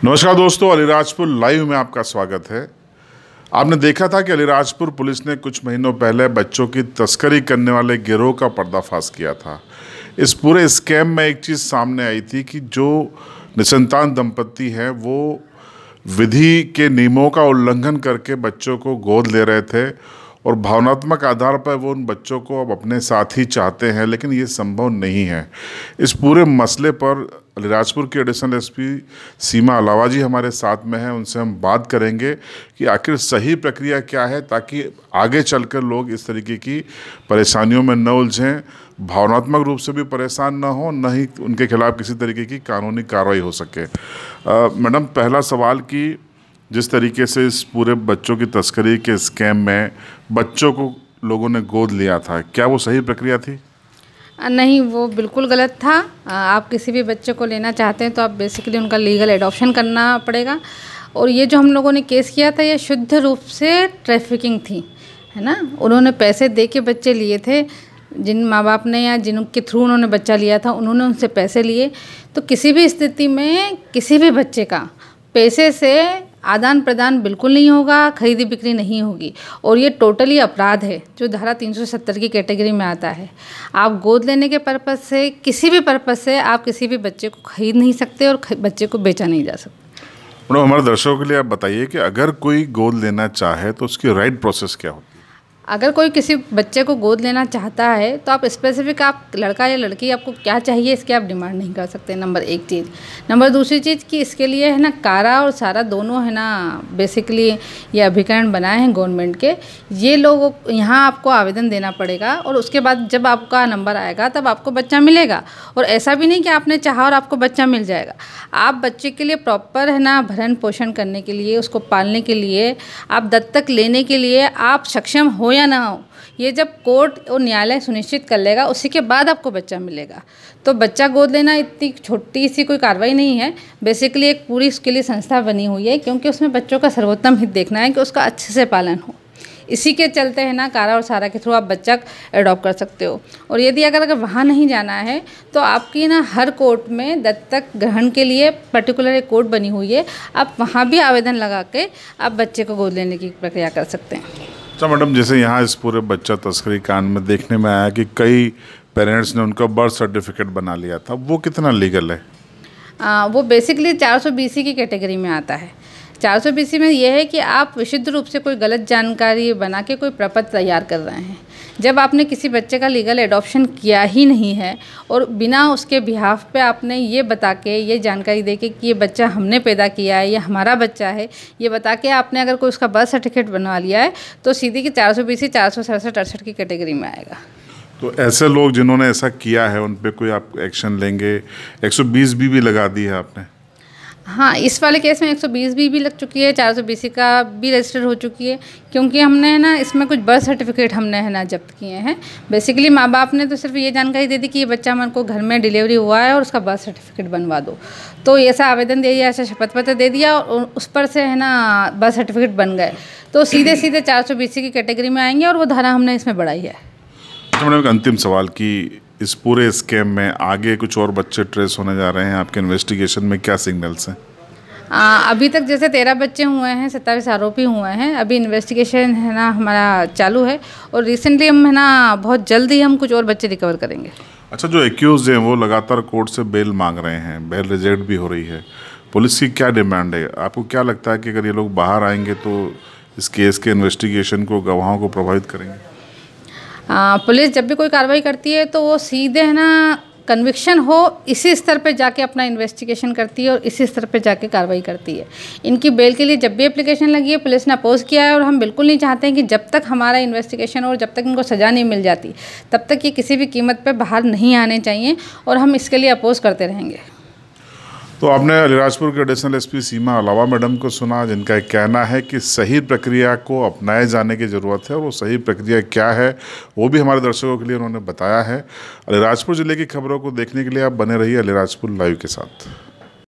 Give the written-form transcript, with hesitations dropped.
नमस्कार दोस्तों, अलीराजपुर लाइव में आपका स्वागत है। आपने देखा था कि अलीराजपुर पुलिस ने कुछ महीनों पहले बच्चों की तस्करी करने वाले गिरोह का पर्दाफाश किया था। इस पूरे स्कैम में एक चीज़ सामने आई थी कि जो निसंतान दंपति हैं वो विधि के नियमों का उल्लंघन करके बच्चों को गोद ले रहे थे और भावनात्मक आधार पर वो उन बच्चों को अब अपने साथ ही चाहते हैं, लेकिन ये संभव नहीं है। इस पूरे मसले पर अलीराजपुर के एडिशनल एसपी सीमा अलावा जी हमारे साथ में हैं। उनसे हम बात करेंगे कि आखिर सही प्रक्रिया क्या है ताकि आगे चलकर लोग इस तरीके की परेशानियों में न उलझें, भावनात्मक रूप से भी परेशान न हो, न ही उनके खिलाफ किसी तरीके की कानूनी कार्रवाई हो सके। मैडम, पहला सवाल कि जिस तरीके से इस पूरे बच्चों की तस्करी के स्कैम में बच्चों को लोगों ने गोद लिया था, क्या वो सही प्रक्रिया थी? नहीं, वो बिल्कुल गलत था। आप किसी भी बच्चे को लेना चाहते हैं तो आप बेसिकली उनका लीगल एडॉप्शन करना पड़ेगा। और ये जो हम लोगों ने केस किया था ये शुद्ध रूप से ट्रैफिकिंग थी, है ना। उन्होंने पैसे दे के बच्चे लिए थे, जिन माँ बाप ने या जिनके थ्रू उन्होंने बच्चा लिया था उन्होंने उनसे पैसे लिए। तो किसी भी स्थिति में किसी भी बच्चे का पैसे से आदान प्रदान बिल्कुल नहीं होगा, खरीदी बिक्री नहीं होगी। और ये टोटली अपराध है जो धारा 370 की कैटेगरी में आता है। आप गोद लेने के पर्पज़ से, किसी भी पर्पज़ से आप किसी भी बच्चे को खरीद नहीं सकते और बच्चे को बेचा नहीं जा सकता। मैडम, हमारे दर्शकों के लिए आप बताइए कि अगर कोई गोद लेना चाहे तो उसकी राइट प्रोसेस क्या होती है? अगर कोई किसी बच्चे को गोद लेना चाहता है तो आप स्पेसिफिक, आप लड़का या लड़की आपको क्या चाहिए इसके आप डिमांड नहीं कर सकते, नंबर एक चीज़। नंबर दूसरी चीज़ कि इसके लिए है ना कारा और सारा दोनों है ना बेसिकली ये अभिकरण बनाए हैं गवर्नमेंट के। ये लोगों यहाँ आपको आवेदन देना पड़ेगा और उसके बाद जब आपका नंबर आएगा तब आपको बच्चा मिलेगा। और ऐसा भी नहीं कि आपने चाहा और आपको बच्चा मिल जाएगा। आप बच्चे के लिए प्रॉपर है ना भरण पोषण करने के लिए, उसको पालने के लिए, आप दत्तक लेने के लिए आप सक्षम हो या ना हो, ये जब कोर्ट और न्यायालय सुनिश्चित कर लेगा उसी के बाद आपको बच्चा मिलेगा। तो बच्चा गोद लेना इतनी छोटी सी कोई कार्रवाई नहीं है। बेसिकली एक पूरी उसके लिए संस्था बनी हुई है, क्योंकि उसमें बच्चों का सर्वोत्तम हित देखना है कि उसका अच्छे से पालन हो। इसी के चलते है ना कारा और सारा के थ्रू आप बच्चा अडॉप्ट कर सकते हो। और यदि अगर वहाँ नहीं जाना है तो आपकी ना हर कोर्ट में दत्तक ग्रहण के लिए पर्टिकुलर एक कोर्ट बनी हुई है, आप वहाँ भी आवेदन लगा के आप बच्चे को गोद लेने की प्रक्रिया कर सकते हैं। अच्छा मैडम, जैसे यहाँ इस पूरे बच्चा तस्करी कांड में देखने में आया कि कई पेरेंट्स ने उनका बर्थ सर्टिफिकेट बना लिया था, वो कितना लीगल है? वो बेसिकली 420 की कैटेगरी में आता है। 420 में यह है कि आप विशुद्ध रूप से कोई गलत जानकारी बना के कोई प्रपत्र तैयार कर रहे हैं। जब आपने किसी बच्चे का लीगल एडॉप्शन किया ही नहीं है और बिना उसके बिहाफ पे आपने ये बता के, ये जानकारी दे के कि ये बच्चा हमने पैदा किया है, ये हमारा बच्चा है, ये बता के आपने अगर कोई उसका बर्थ सर्टिफिकेट बनवा लिया है तो सीधी की 420, 467, 68 की कैटेगरी में आएगा। तो ऐसे लोग जिन्होंने ऐसा किया है उन पे कोई आप एक्शन लेंगे? 120 भी लगा दी है आपने? हाँ, इस वाले केस में 120 भी लग चुकी है, 420 का भी रजिस्टर हो चुकी है, क्योंकि हमने है ना इसमें कुछ बर्थ सर्टिफिकेट हमने है ना जब्त किए हैं। बेसिकली माँ बाप ने तो सिर्फ ये जानकारी दे दी कि ये बच्चा हमारे को घर में डिलीवरी हुआ है और उसका बर्थ सर्टिफिकेट बनवा दो। तो ऐसा आवेदन दे दिया, ऐसा शपथ पत्र दे दिया और उस पर से है ना बर्थ सर्टिफिकेट बन गए, तो सीधे 420 की कैटेगरी में आएंगे और वो धारा हमने इसमें बढ़ाई है। तो मैडम, एक अंतिम सवाल कि इस पूरे स्कैम में आगे कुछ और बच्चे ट्रेस होने जा रहे हैं, आपके इन्वेस्टिगेशन में क्या सिग्नल्स हैं? अभी तक जैसे 13 बच्चे हुए हैं, 27 आरोपी हुए हैं। अभी इन्वेस्टिगेशन है ना हमारा चालू है और रिसेंटली हम है ना बहुत जल्दी हम कुछ और बच्चे रिकवर करेंगे। अच्छा, जो एक्यूज हैं वो लगातार कोर्ट से बेल मांग रहे हैं, बेल रिजेक्ट भी हो रही है, पुलिस की क्या डिमांड है? आपको क्या लगता है कि अगर ये लोग बाहर आएंगे तो इस केस के इन्वेस्टिगेशन को, गवाहों को प्रभावित करेंगे? पुलिस जब भी कोई कार्रवाई करती है तो वो सीधे है ना कन्विक्शन हो इसी स्तर पे जाके अपना इन्वेस्टिगेशन करती है और इसी स्तर पे जाके कार्रवाई करती है। इनकी बेल के लिए जब भी एप्लीकेशन लगी है पुलिस ने अपोज किया है और हम बिल्कुल नहीं चाहते हैं कि जब तक हमारा इन्वेस्टिगेशन और जब तक इनको सज़ा नहीं मिल जाती तब तक ये किसी भी कीमत पे बाहर नहीं आने चाहिए और हम इसके लिए अपोज करते रहेंगे। तो आपने अलीराजपुर के एडिशनल एसपी सीमा अलावा मैडम को सुना, जिनका एक कहना है कि सही प्रक्रिया को अपनाए जाने की ज़रूरत है और वो सही प्रक्रिया क्या है वो भी हमारे दर्शकों के लिए उन्होंने बताया है। अलीराजपुर ज़िले की खबरों को देखने के लिए आप बने रहिए अलीराजपुर लाइव के साथ।